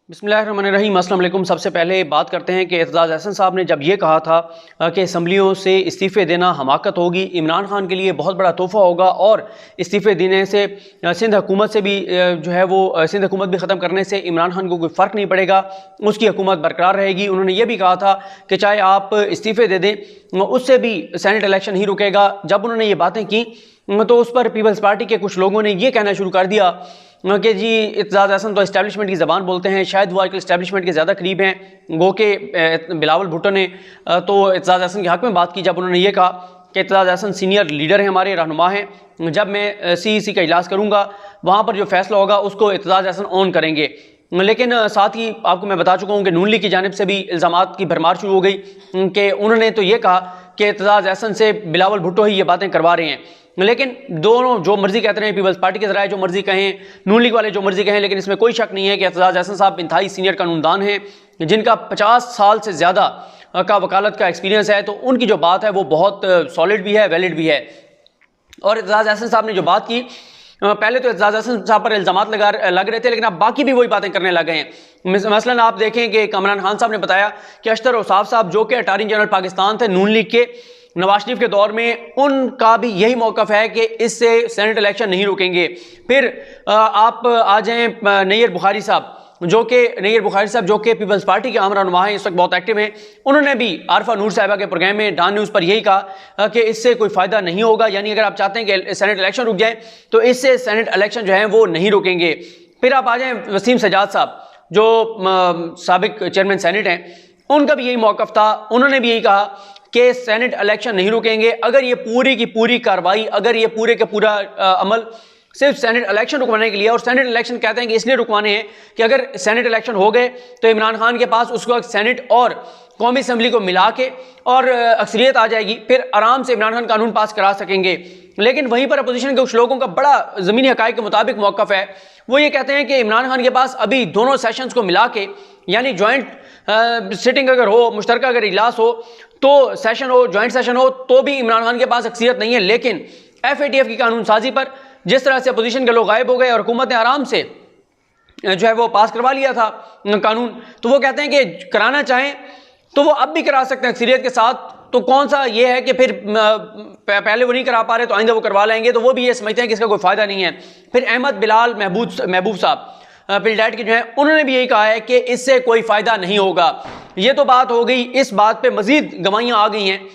बिस्मिल्लाहिर्रहमानिर्रहीम। अस्सलाम वालेकुम। सबसे पहले बात करते हैं कि एतजाज़ अहसन साहब ने जब ये कहा था कि असम्बलियों से इस्तीफ़े देना हमाकत होगी, इमरान खान के लिए बहुत बड़ा तोहफ़ा होगा और इस्तीफ़े देने से सिंध हुकूमत से भी जो है वो सिंध हुकूमत भी ख़त्म करने से इमरान खान को कोई फ़र्क नहीं पड़ेगा, उसकी हुकूमत बरकरार रहेगी। उन्होंने ये भी कहा था कि चाहे आप इस्तीफ़े दे दें उससे भी सेनेट इलेक्शन नहीं रुकेगा। जब उन्होंने ये बातें की तो उस पर पीपल्स पार्टी के कुछ लोगों ने ये कहना शुरू कर दिया कि जी एतजाज़ अहसन तो इस्टेब्लिशमेंट की ज़बान बोलते हैं, शायद वो आजकल इस्टेब्लिशमेंट के ज़्यादा करीब हैं। गो के बिलावल भुट्टो ने तो एतजाज़ अहसन के हक़ में बात की जब उन्होंने ये कहा कि एतजाज़ अहसन सीनियर लीडर हैं, हमारे रहनुमा हैं, जब मैं CEC का इजलास करूँगा वहाँ पर जो फैसला होगा उसको एतजाज़ अहसन ऑन करेंगे। लेकिन साथ ही आपको मैं बता चुका हूँ कि नून लीग की जानिब से भी इल्ज़ामात की भरमार शुरू हो गई कि उन्होंने तो ये कहा कि एतजाज़ अहसन से बिलावल भुट्टो ही ये बातें करवा रहे हैं। लेकिन दोनों जो मर्जी कहते हैं, पीपल्स पार्टी के ज़राए जो मर्जी कहें, नून लीग वाले जो मर्जी कहें, लेकिन इसमें कोई शक नहीं है कि एतजाज़ अहसन साहब इंतहाई सीनियर कानूनदान हैं जिनका 50 साल से ज़्यादा का वकालत का एक्सपीरियंस है। तो उनकी जो बात है वो बहुत सॉलिड भी है, वैलिड भी है। और एतजाज़ अहसन साहब ने जो बात की, पहले तो एतजाज़ अहसन साहब पर इल्ज़ामात लग रहे थे, लेकिन अब बाकी भी वही बातें करने लग गए हैं। मसलन आप देखें कि इमरान खान साहब ने बताया कि अशतर औसाफ साहब जो कि अटॉर्नी जनरल पाकिस्तान थे नून लीग के नवाज शरीफ के दौर में, उनका भी यही मौक़िफ़ है कि इससे सेनेट इलेक्शन नहीं रुकेंगे। फिर आप आ जाएँ नैयर बुखारी साहब जो कि पीपल्स पार्टी के आम रहनुमा हैं, इस वक्त बहुत एक्टिव हैं। उन्होंने भी आरफा नूर साहिबा के प्रोग्राम में डान न्यूज़ पर यही कहा कि इससे कोई फ़ायदा नहीं होगा, यानी अगर आप चाहते हैं कि सेनेट इलेक्शन रुक जाए तो इससे सेनेट इलेक्शन जो है वो नहीं रुकेंगे। फिर आप आ जाएँ वसीम सजाद साहब जो साबिक चेयरमैन सेनेट हैं, उनका भी यही मौक़िफ़ था। उन्होंने भी यही कहा कि सेनेट इलेक्शन नहीं रुकेंगे। अगर ये पूरी की पूरी कार्रवाई, अगर ये पूरे का पूरा अमल सिर्फ सेनेट इलेक्शन रुकवाने के लिए, और सेनेट इलेक्शन कहते हैं कि इसलिए रुकवाने हैं कि अगर सेनेट इलेक्शन हो गए तो इमरान खान के पास उसको सेनेट और कौमी असम्बली को मिला के और अक्सरियत आ जाएगी, फिर आराम से इमरान खान कानून पास करा सकेंगे। लेकिन वहीं पर अपोजिशन के कुछ लोगों का बड़ा ज़मीनी हक़ाइक़ के मुताबिक मौक़िफ़ है। वो ये कहते हैं कि इमरान खान के पास अभी दोनों सेशंस को मिला के, यानी जॉइंट सिटिंग अगर हो, मुश्तरका अगर इजलास हो तो सेशन हो, जॉइंट सेशन हो, तो भी इमरान खान के पास अक्सरियत नहीं है। लेकिन FATF की कानून साजी पर जिस तरह से अपोजिशन के लोग गायब हो गए और हुकूमत ने आराम से जो है वो पास करवा लिया था कानून, तो वो कहते हैं कि कराना चाहें तो वो अब भी करा सकते हैं अक्सरियत के साथ। तो कौन सा ये है कि फिर पहले वो नहीं करा पा रहे तो आइंदा वो करवा लेंगे, तो वो भी ये समझते हैं कि इसका कोई फ़ायदा नहीं है। फिर अहमद बिलाल महबूब साहब पिलडैट के जो है, उन्होंने भी यही कहा है कि इससे कोई फ़ायदा नहीं होगा। ये तो बात हो गई, इस बात पे मज़ीद गवाहियाँ आ गई हैं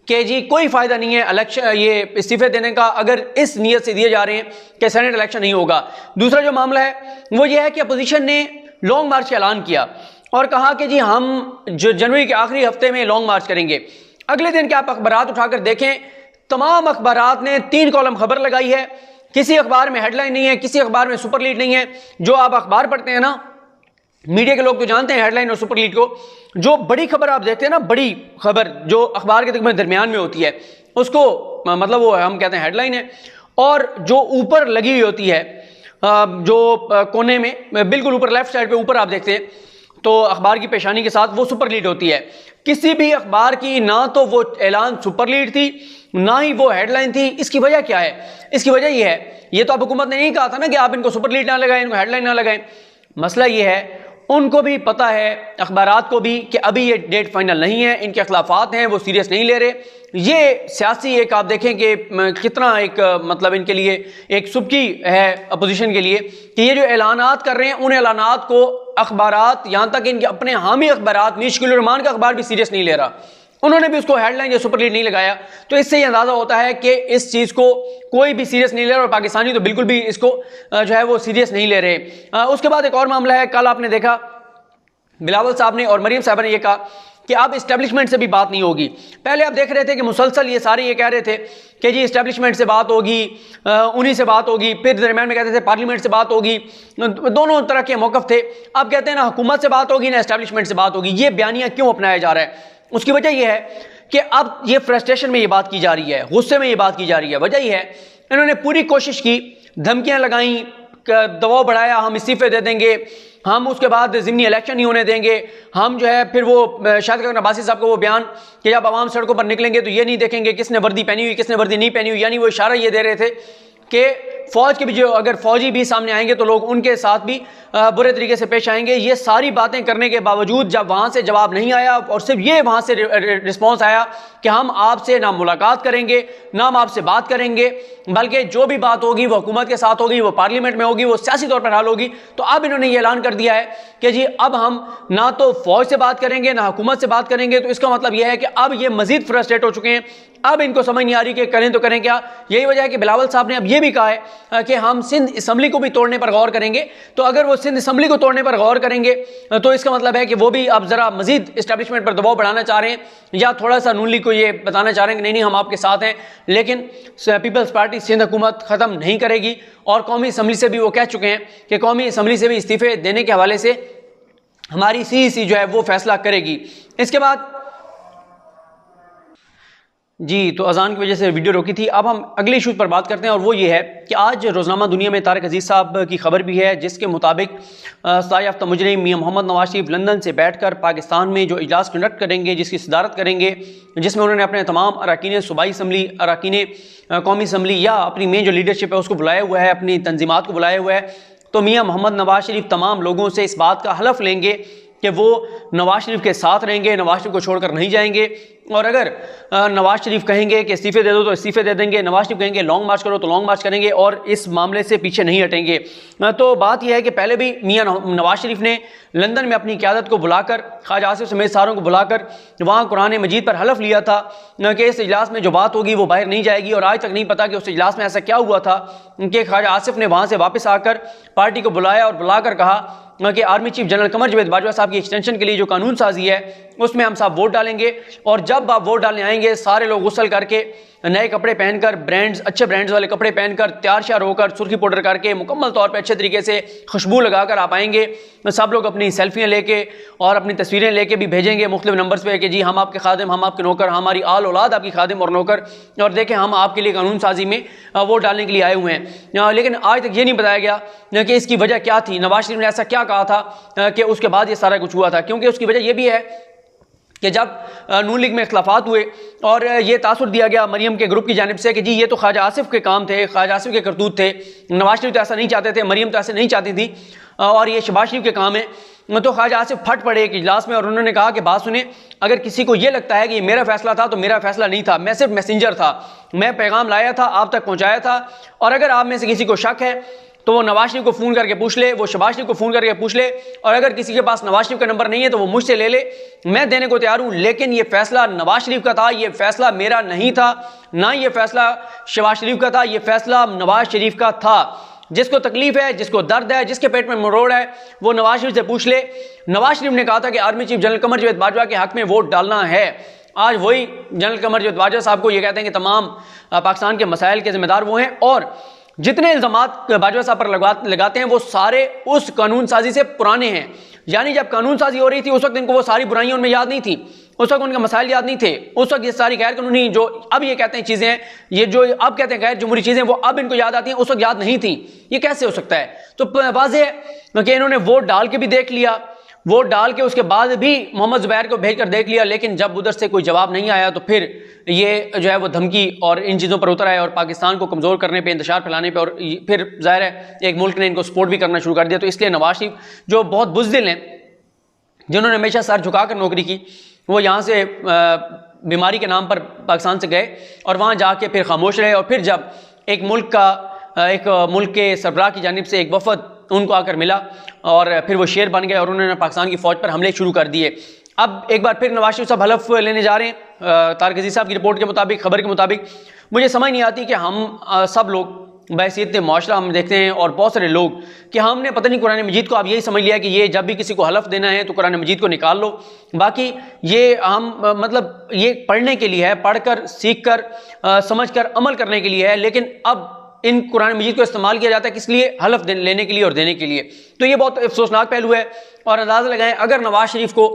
कि जी कोई फ़ायदा नहीं है इलेक्शन ये इस्तीफ़े देने का, अगर इस नीयत से दिए जा रहे हैं कि सेनेट इलेक्शन नहीं होगा। दूसरा जो मामला है वो ये है कि अपोजिशन ने लॉन्ग मार्च का ऐलान किया और कहा कि जी हम जो जनवरी के आखिरी हफ्ते में लॉन्ग मार्च करेंगे। अगले दिन के आप अखबारात उठाकर देखें, तमाम अखबारात ने 3 कॉलम खबर लगाई है। किसी अखबार में हेडलाइन नहीं है, किसी अखबार में सुपर लीड नहीं है। जो आप अखबार पढ़ते हैं ना, मीडिया के लोग तो जानते हैं हेडलाइन और सुपर लीड को। जो बड़ी खबर आप देखते हैं ना, बड़ी खबर जो अखबार के दरमियान में होती है, उसको मतलब वो हम कहते हैं हेडलाइन है। और जो ऊपर लगी हुई होती है, जो कोने में बिल्कुल ऊपर लेफ्ट साइड पे ऊपर आप देखते हैं, तो अखबार की पेशानी के साथ वो सुपर लीड होती है। किसी भी अखबार की ना तो वो ऐलान सुपर लीड थी, ना ही वो हेडलाइन थी। इसकी वजह क्या है? इसकी वजह ये है, ये तो अब हुकूमत ने नहीं कहा था ना कि आप इनको सुपर लीड ना लगाएं, इनको हेडलाइन ना लगाएं। मसला ये है, उनको भी पता है, अखबारात को भी, कि अभी ये डेट फाइनल नहीं है, इनके खिलाफात हैं, वो सीरियस नहीं ले रहे। ये सियासी एक आप देखें कि कितना एक मतलब इनके लिए एक सुबकी है अपोजिशन के लिए कि ये जो ऐलानात कर रहे हैं, उन ऐलानात को अखबारात, यहाँ तक इनके अपने हामी अखबारात, मुश्किल रहमान का अखबार भी सीरियस नहीं ले रहा। उन्होंने भी उसको हेडलाइन या सुपर लीड नहीं लगाया। तो इससे ये अंदाज़ा होता है कि इस चीज़ को कोई भी सीरियस नहीं ले रहा, और पाकिस्तानी तो बिल्कुल भी इसको जो है वो सीरियस नहीं ले रहे। उसके बाद एक और मामला है, कल आपने देखा बिलावल साहब ने और मरीम साहब ने यह कहा कि अब इस्टेब्लिशमेंट से भी बात नहीं होगी। पहले आप देख रहे थे कि मुसलसल ये सारे ये कह रहे थे कि जी इस्टेब्लिशमेंट से बात होगी, उन्हीं से बात होगी, फिर दरमियान में कहते थे पार्लियामेंट से बात होगी। दोनों तरह के मौक़िफ़ थे। अब कहते हैं ना हुकूमत से बात होगी ना इस्टेब्लिशमेंट से बात होगी। ये बयानिया क्यों अपनाया जा रहा है? उसकी वजह यह है कि अब ये फ्रस्ट्रेशन में ये बात की जा रही है, गुस्से में ये बात की जा रही है। वजह यह है, इन्होंने पूरी कोशिश की, धमकियाँ लगाई, दबाव बढ़ाया, हम इस्तीफ़े दे देंगे, हम उसके बाद ज़िमनी इलेक्शन नहीं होने देंगे, हम जो है फिर वो शाहिद खान अब्बासी साहब का वो बयान कि जब आवाम सड़कों पर निकलेंगे तो ये नहीं देखेंगे किसने वर्दी पहनी हुई, किसने वर्दी नहीं पहनी हुई। यानी वो इशारा ये दे रहे थे कि फ़ौज के भी जो अगर फ़ौजी भी सामने आएंगे तो लोग उनके साथ भी बुरे तरीके से पेश आएंगे। ये सारी बातें करने के बावजूद जब वहाँ से जवाब नहीं आया और सिर्फ ये वहाँ से रिस्पॉन्स आया कि हम आपसे ना मुलाकात करेंगे ना हम आपसे बात करेंगे, बल्कि जो भी बात होगी वो हुकूमत के साथ होगी, वो पार्लियामेंट में होगी, वो सियासी तौर पर हल होगी। तो अब इन्होंने ये ऐलान कर दिया है कि जी अब हम ना तो फ़ौज से बात करेंगे ना हुकूमत से बात करेंगे। तो इसका मतलब यह है कि अब ये मजीद फ्रस्ट्रेट हो चुके हैं। अब इनको समझ नहीं आ रही कि करें तो करें क्या। यही वजह है कि बिलावल साहब ने अब ये भी कहा है कि हम सिंध असम्बली को भी तोड़ने पर गौर करेंगे। तो अगर वो सिंध असम्बली को तोड़ने पर गौर करेंगे तो इसका मतलब है कि वो भी अब जरा मजीद इस्टेब्लिशमेंट पर दबाव बढ़ाना चाह रहे हैं या थोड़ा सा नून लीग को ये बताना चाह रहे हैं कि नहीं हम आपके साथ हैं, लेकिन पीपल्स पार्टी सिंध हुकूमत ख़त्म नहीं करेगी। और कौमी असम्बली से भी वो कह चुके हैं कि कौमी असम्बली से भी इस्तीफे देने के हवाले से हमारी CEC जो है वो फैसला करेगी। इसके बाद जी तो अजान की वजह से वीडियो रोकी थी। अब हम अगले इशू पर बात करते हैं और वो ये है कि आज रोज़नामा दुनिया में तारिक अजीज़ साहब की खबर भी है, जिसके मुताबिक सजा याफ्ता मुजरिम मियां मोहम्मद नवाज शरीफ लंदन से बैठकर पाकिस्तान में जो इजलास कंडक्ट करेंगे, जिसकी सदारत करेंगे, जिसमें उन्होंने अपने तमाम अरकान सूबाई असम्बली, अरकान कौमी असम्बली या अपनी मेन जो लीडरशिप है उसको बुलाया हुआ है, अपनी तंजीमात को बुलाया हुआ है। तो मियां मोहम्मद नवाज शरीफ तमाम लोगों से इस बात का हलफ लेंगे कि वो नवाज शरीफ के साथ रहेंगे, नवाज शरीफ को छोड़कर नहीं जाएंगे। और अगर नवाज शरीफ कहेंगे कि इस्तीफे दे दो तो इस्तीफे दे देंगे, नवाज शरीफ कहेंगे लॉन्ग मार्च करो तो लॉन्ग मार्च करेंगे और इस मामले से पीछे नहीं हटेंगे। तो बात यह है कि पहले भी मियां नवाज शरीफ ने लंदन में अपनी क़यादत को बुलाकर, ख्वाजा आसिफ समेत सारों को बुलाकर वहाँ कुरान मजीद पर हलफ लिया था कि इस इजलास में जो बात होगी वो बाहर नहीं जाएगी। और आज तक नहीं पता कि उस इजलास में ऐसा क्या हुआ था कि ख्वाजा आसिफ ने वहाँ से वापस आकर पार्टी को बुलाया और बुलाकर कहा कि army chief general Qamar Javed Bajwa साहब की एक्सटेंशन के लिए जो कानून साजी है उसमें हम सब वोट डालेंगे। और जब आप वोट डालने आएंगे सारे लोग गुस्ल करके, नए कपड़े पहनकर, ब्रांड्स, अच्छे ब्रांड्स वाले कपड़े पहनकर, तैयार श्यार होकर, सुर्खी पाउडर करके, मुकम्मल तौर पे अच्छे तरीके से खुशबू लगाकर आप आएंगे। सब लोग अपनी सेल्फियाँ लेके और अपनी तस्वीरें लेके भी भेजेंगे मुख्तलिफ नंबर्स पे कि जी हम आपके खादिम, हम आपके नौकर, हमारी आल औलाद आपकी खादिम और नौकर, और देखें हम आपके लिए कानून साजी में वोट डालने के लिए आए हुए हैं। लेकिन आज तक ये नहीं बताया गया कि इसकी वजह क्या थी, नवाज शरीफ ने ऐसा क्या कहा था कि उसके बाद ये सारा कुछ हुआ था। क्योंकि उसकी वजह यह भी है कि जब नून लीग में इख्तलाफात हुए और ये तासुर दिया गया मरियम के ग्रुप की जानिब से कि जी ये तो ख्वाजा आसिफ के काम थे, ख्वाजा आसिफ के करतूत थे, नवाज शरीफ तो ऐसा नहीं चाहते थे, मरियम तो ऐसे नहीं चाहती थी और ये शहबाज शरीफ के काम है। तो ख्वाजा आसिफ फट पड़े एक इजलास में और उन्होंने कहा कि बात सुने, अगर किसी को ये लगता है कि ये मेरा फैसला था तो मेरा फैसला नहीं था, मैं सिर्फ मैसेंजर था, मैं पैगाम लाया था, आप तक पहुँचाया था। और अगर आप में से किसी को शक है तो वो नवाज शरीफ को फ़ोन करके पूछ ले, वो शहबाज शरीफ को फ़ोन करके पूछ ले, और अगर किसी के पास नवाज शरीफ का नंबर नहीं है तो वो मुझसे ले ले, मैं देने को तैयार हूँ। लेकिन ये फैसला नवाज शरीफ का था, ये फैसला मेरा नहीं था, ना ये फैसला शहबाज शरीफ का था, ये फैसला नवाज शरीफ का था। जिसको तकलीफ है, जिसको दर्द है, जिसके पेट में मरोड़ है, वो नवाज शरीफ से पूछ ले। नवाज शरीफ ने कहा था कि army chief general Qamar Javed Bajwa के हक में वोट डालना है। आज वही जनरल कमर जावेद बाजवा साहब को ये कहते हैं कि तमाम पाकिस्तान के मसाइल के जिम्मेदार वो हैं, और जितने इल्ज़ामात बाजवा साहब पर लगाते हैं वो सारे उस कानून साजी से पुराने हैं। यानी जब कानून साजी हो रही थी उस वक्त इनको वो सारी बुराइयां उनमें याद नहीं थी, उस वक्त उनके मसाइल याद नहीं थे, उस वक्त ये सारी गैर कानूनी जो अब ये कहते हैं चीज़ें, ये जो अब कहते हैं गैर जमहूरी चीज़ें, वो अब इनको याद आती हैं, उस वक्त याद नहीं थी। ये कैसे हो सकता है? तो वाज़ेह है कि इन्होंने वोट डाल के भी देख लिया, वोट डाल के उसके बाद भी मोहम्मद जुबैर को भेज कर देख लिया, लेकिन जब उधर से कोई जवाब नहीं आया तो फिर ये जो है वो धमकी और इन चीज़ों पर उतर आए और पाकिस्तान को कमज़ोर करने पे, इंतशार फैलाने पे, और फिर ज़ाहिर है एक मुल्क ने इनको सपोर्ट भी करना शुरू कर दिया। तो इसलिए नवाज शरीफ जो बहुत बुज़दिल हैं, जिन्होंने हमेशा सर झुकाकर नौकरी की, वो यहाँ से बीमारी के नाम पर पाकिस्तान से गए और वहाँ जाके फिर खामोश रहे। और फिर जब एक मुल्क के सरबराह की जानिब से एक वफद उनको आकर मिला और फिर वो शेर बन गए और उन्होंने पाकिस्तान की फ़ौज पर हमले शुरू कर दिए। अब एक बार फिर नवाज शरीफ साहब हलफ लेने जा रहे हैं। तारिक अजीज़ साहब की रिपोर्ट के मुताबिक, खबर के मुताबिक, मुझे समझ नहीं आती कि हम सब लोग बहसीयत माशरा हम देखते हैं और बहुत सारे लोग कि हमने पता नहीं कुरान मजीद को आप यही समझ लिया कि ये जब भी किसी को हलफ देना है तो कुरान मजीद को निकाल लो। बाकी ये हम मतलब ये पढ़ने के लिए है, पढ़कर सीख कर समझ कर अमल करने के लिए है, लेकिन अब इन कुरान मजीद को इस्तेमाल किया जाता है किस लिए? हलफ लेने के लिए और देने के लिए। तो ये बहुत अफसोसनाक पहलू है। और अंदाज़ा लगाएं अगर नवाज शरीफ को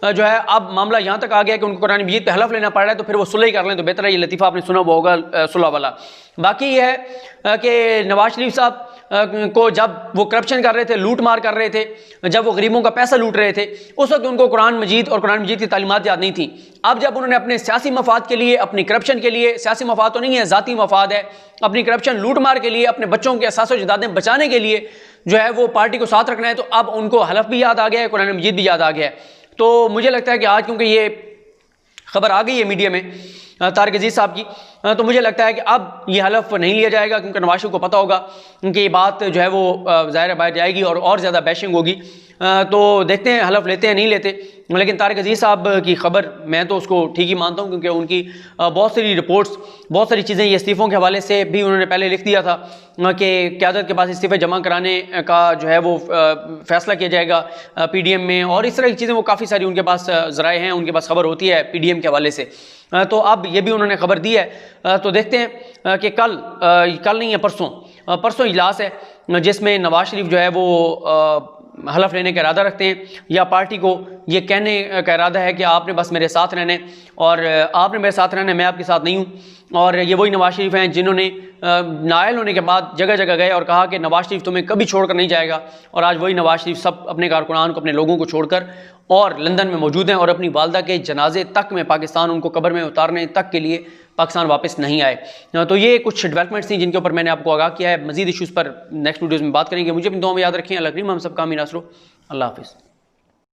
जो है अब मामला यहाँ तक आ गया कि उनको कुरान मजीद पे हलफ लेना पड़ रहा है तो फिर वो सुलह ही कर लें तो बेहतर है। ये लतीफ़ा आपने सुना हुआ होगा सुलह वाला। बाकी ये है कि नवाज शरीफ साहब को जब वो करप्शन कर रहे थे, लूट मार कर रहे थे, जब वो गरीबों का पैसा लूट रहे थे, उस वक्त उनको कुरान मजीद और कुरान मजीद की तालीमात याद नहीं थी। अब जब उन्होंने अपने सियासी मफाद के लिए, अपनी करप्शन के लिए, सियासी मफाद तो नहीं है, ज़ाती मफाद है, अपनी करप्शन लूट मार के लिए, अपने बच्चों के असास व जायदादें बचाने के लिए जो है वो पार्टी को साथ रखना है, तो अब उनको हलफ भी याद आ गया है, कुरान मजीद भी याद आ गया है। तो मुझे लगता है कि आज क्योंकि ये खबर आ गई है मीडिया में तारिक अजीज़ साहब की, तो मुझे लगता है कि अब ये हलफ नहीं लिया जाएगा, क्योंकि नवाज शरीफ को पता होगा कि ये बात जो है वो ज़ाहिर बाहर जाएगी और ज़्यादा बैशिंग होगी। तो देखते हैं हलफ लेते हैं नहीं लेते। लेकिन तारिक अजीज़ साहब की खबर मैं तो उसको ठीक ही मानता हूँ, क्योंकि उनकी बहुत सारी रिपोर्ट्स, बहुत सारी चीज़ें ये इस्तीफ़ों के हवाले से भी उन्होंने पहले लिख दिया था कि क़यादत के पास इस्तीफ़े जमा कराने का जो है वो फ़ैसला किया जाएगा PDM में, और इस तरह की चीज़ें वो काफ़ी सारी उनके पास ज़राए हैं, उनके पास खबर होती है PDM के हवाले से। तो अब ये भी उन्होंने खबर दी है। तो देखते हैं कि कल नहीं है, परसों इजलास है जिसमें नवाज शरीफ जो है वो हलफ लेने का इरादा रखते हैं, या पार्टी को ये कहने का इरादा है कि आपने बस मेरे साथ रहने, और आपने मेरे साथ रहना, मैं आपके साथ नहीं हूँ। और ये वही नवाज शरीफ हैं जिन्होंने नाअहल होने के बाद जगह जगह गए और कहा कि नवाज शरीफ तुम्हें कभी छोड़कर नहीं जाएगा, और आज वही नवाज शरीफ सब अपने कारकुनान को, अपने लोगों को छोड़कर और लंदन में मौजूद हैं, और अपनी वालदा के जनाजे तक में पाकिस्तान, उनको कब्र में उतारने तक के लिए पाकिस्तान वापस नहीं आए। तो ये कुछ डेवलपमेंट्स थी जिनके ऊपर मैंने आपको आगाह किया है। मजीद इश्यूज़ पर नेक्स्ट वीडियोज़ में बात करेंगे। मुझे अपनी दुआ में याद रखें। अल्लाह करीम हम सब का आमीन। अल्लाह हाफ़िज़।